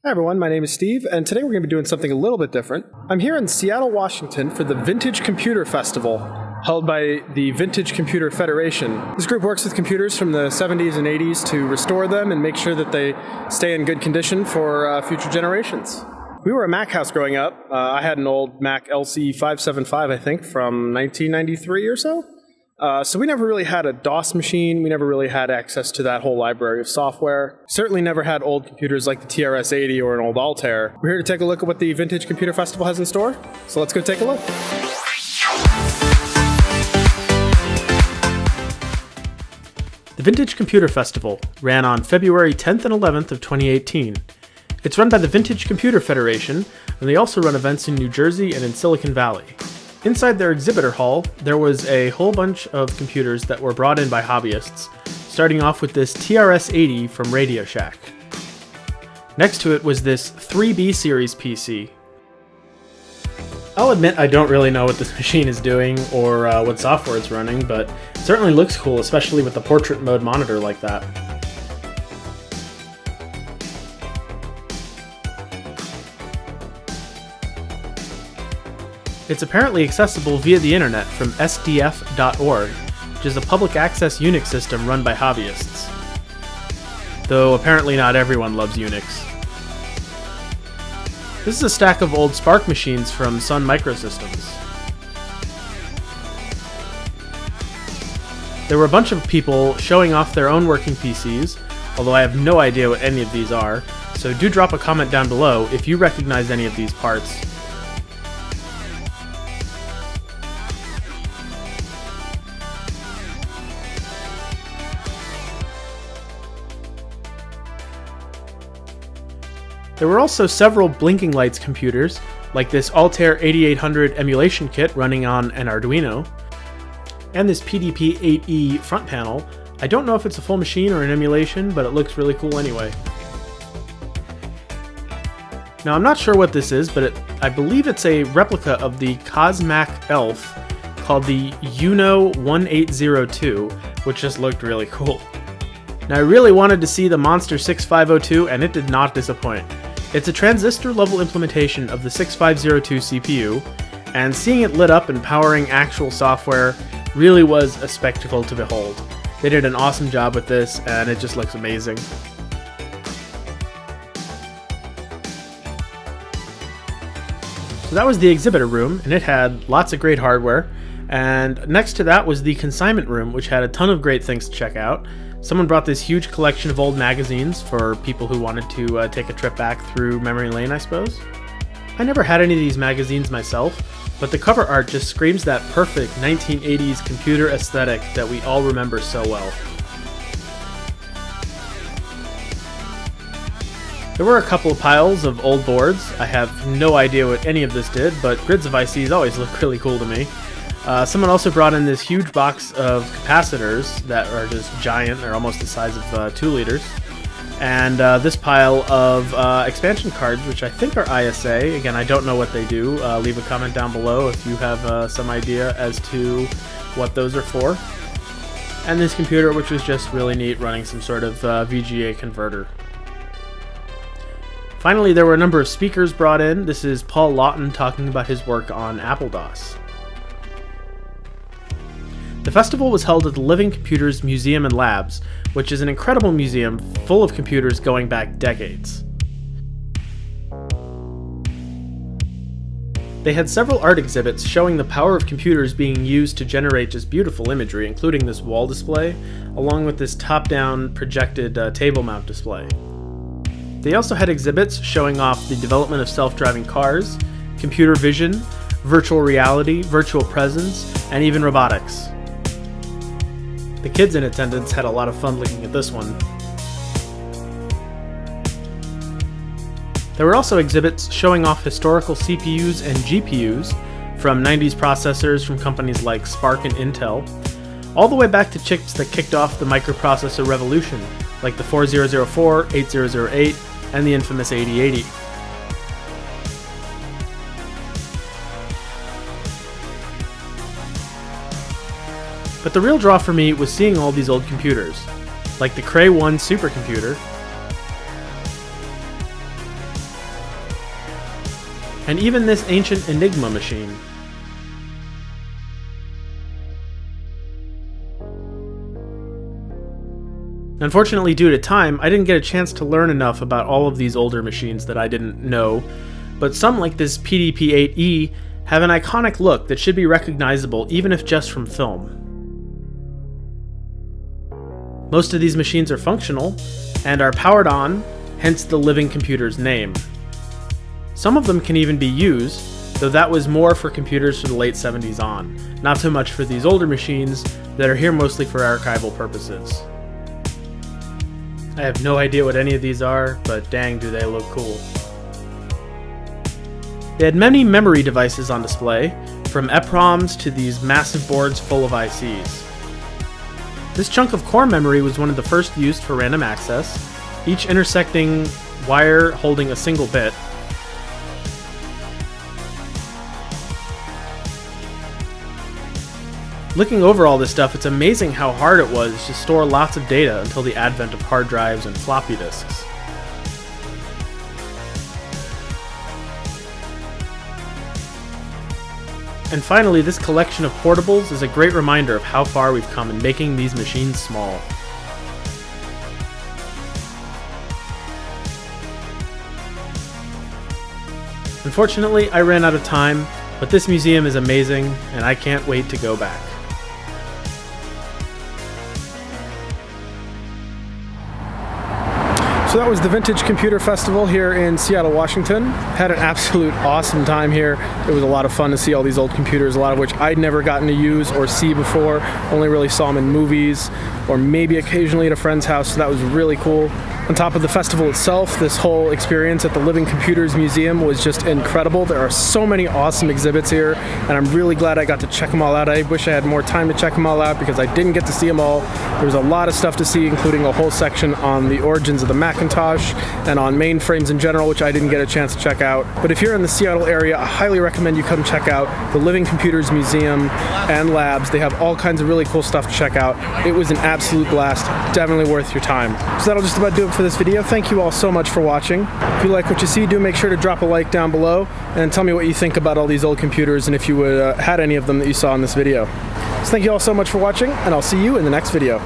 Hi everyone, my name is Steve, and today we're going to be doing something a little bit different. I'm here in Seattle, Washington for the Vintage Computer Festival, held by the Vintage Computer Federation. This group works with computers from the 70s and 80s to restore them and make sure that they stay in good condition for future generations. We were a Mac house growing up. I had an old Mac LC575, I think, from 1993 or so. So we never really had a DOS machine. We never really had access to that whole library of software. Certainly never had old computers like the TRS-80 or an old Altair. We're here to take a look at what the Vintage Computer Festival has in store. So let's go take a look. The Vintage Computer Festival ran on February 10th and 11th of 2018. It's run by the Vintage Computer Federation, and they also run events in New Jersey and in Silicon Valley. Inside their exhibitor hall, there was a whole bunch of computers that were brought in by hobbyists, starting off with this TRS-80 from Radio Shack. Next to it was this 3B series PC. I'll admit I don't really know what this machine is doing or what software it's running, but it certainly looks cool, especially with the portrait mode monitor like that. It's apparently accessible via the internet from sdf.org, which is a public access Unix system run by hobbyists. Though apparently not everyone loves Unix. This is a stack of old SPARC machines from Sun Microsystems. There were a bunch of people showing off their own working PCs, although I have no idea what any of these are, so do drop a comment down below if you recognize any of these parts. There were also several blinking lights computers, like this Altair 8800 emulation kit running on an Arduino, and this PDP-8E front panel. I don't know if it's a full machine or an emulation, but it looks really cool anyway. Now I'm not sure what this is, but I believe it's a replica of the Cosmac ELF called the Uno 1802, which just looked really cool. Now I really wanted to see the Monster 6502, and it did not disappoint. It's a transistor-level implementation of the 6502 CPU, and seeing it lit up and powering actual software really was a spectacle to behold. They did an awesome job with this, and it just looks amazing. So that was the exhibitor room, and it had lots of great hardware. And next to that was the consignment room, which had a ton of great things to check out. Someone brought this huge collection of old magazines for people who wanted to take a trip back through memory lane, I suppose. I never had any of these magazines myself, but the cover art just screams that perfect 1980s computer aesthetic that we all remember so well. There were a couple of piles of old boards. I have no idea what any of this did, but grids of ICs always look really cool to me. Someone also brought in this huge box of capacitors that are just giant. They're almost the size of 2 liters. And this pile of expansion cards, which I think are ISA. Again, I don't know what they do. Leave a comment down below if you have some idea as to what those are for. And this computer, which was just really neat, running some sort of VGA converter. Finally, there were a number of speakers brought in. This is Paul Lawton talking about his work on Apple-DOS. The festival was held at the Living Computers Museum and Labs, which is an incredible museum full of computers going back decades. They had several art exhibits showing the power of computers being used to generate just beautiful imagery, including this wall display, along with this top-down projected table mount display. They also had exhibits showing off the development of self-driving cars, computer vision, virtual reality, virtual presence, and even robotics. The kids in attendance had a lot of fun looking at this one. There were also exhibits showing off historical CPUs and GPUs from 90s processors from companies like SPARC and Intel, all the way back to chips that kicked off the microprocessor revolution, like the 4004, 8008, and the infamous 8080. But the real draw for me was seeing all these old computers, like the Cray 1 supercomputer, and even this ancient Enigma machine. Unfortunately, due to time, I didn't get a chance to learn enough about all of these older machines that I didn't know, but some, like this PDP-8E, have an iconic look that should be recognizable even if just from film. Most of these machines are functional, and are powered on, hence the living computer's name. Some of them can even be used, though that was more for computers from the late 70s on, not so much for these older machines that are here mostly for archival purposes. I have no idea what any of these are, but dang do they look cool. They had many memory devices on display, from EPROMs to these massive boards full of ICs. This chunk of core memory was one of the first used for random access, each intersecting wire holding a single bit. Looking over all this stuff, it's amazing how hard it was to store lots of data until the advent of hard drives and floppy disks. And finally, this collection of portables is a great reminder of how far we've come in making these machines small. Unfortunately, I ran out of time, but this museum is amazing, and I can't wait to go back. So that was the Vintage Computer Festival here in Seattle, Washington. Had an absolute awesome time here. It was a lot of fun to see all these old computers, a lot of which I'd never gotten to use or see before. Only really saw them in movies or maybe occasionally at a friend's house, so that was really cool. On top of the festival itself, this whole experience at the Living Computers Museum was just incredible. There are so many awesome exhibits here, and I'm really glad I got to check them all out. I wish I had more time to check them all out because I didn't get to see them all. There was a lot of stuff to see, including a whole section on the origins of the Macintosh and on mainframes in general, which I didn't get a chance to check out. But if you're in the Seattle area, I highly recommend you come check out the Living Computers Museum and Labs. They have all kinds of really cool stuff to check out. It was an absolute blast. Definitely worth your time. So that'll just about do it for this video. Thank you all so much for watching. If you like what you see, do make sure to drop a like down below and tell me what you think about all these old computers and if you had any of them that you saw in this video. So thank you all so much for watching, and I'll see you in the next video.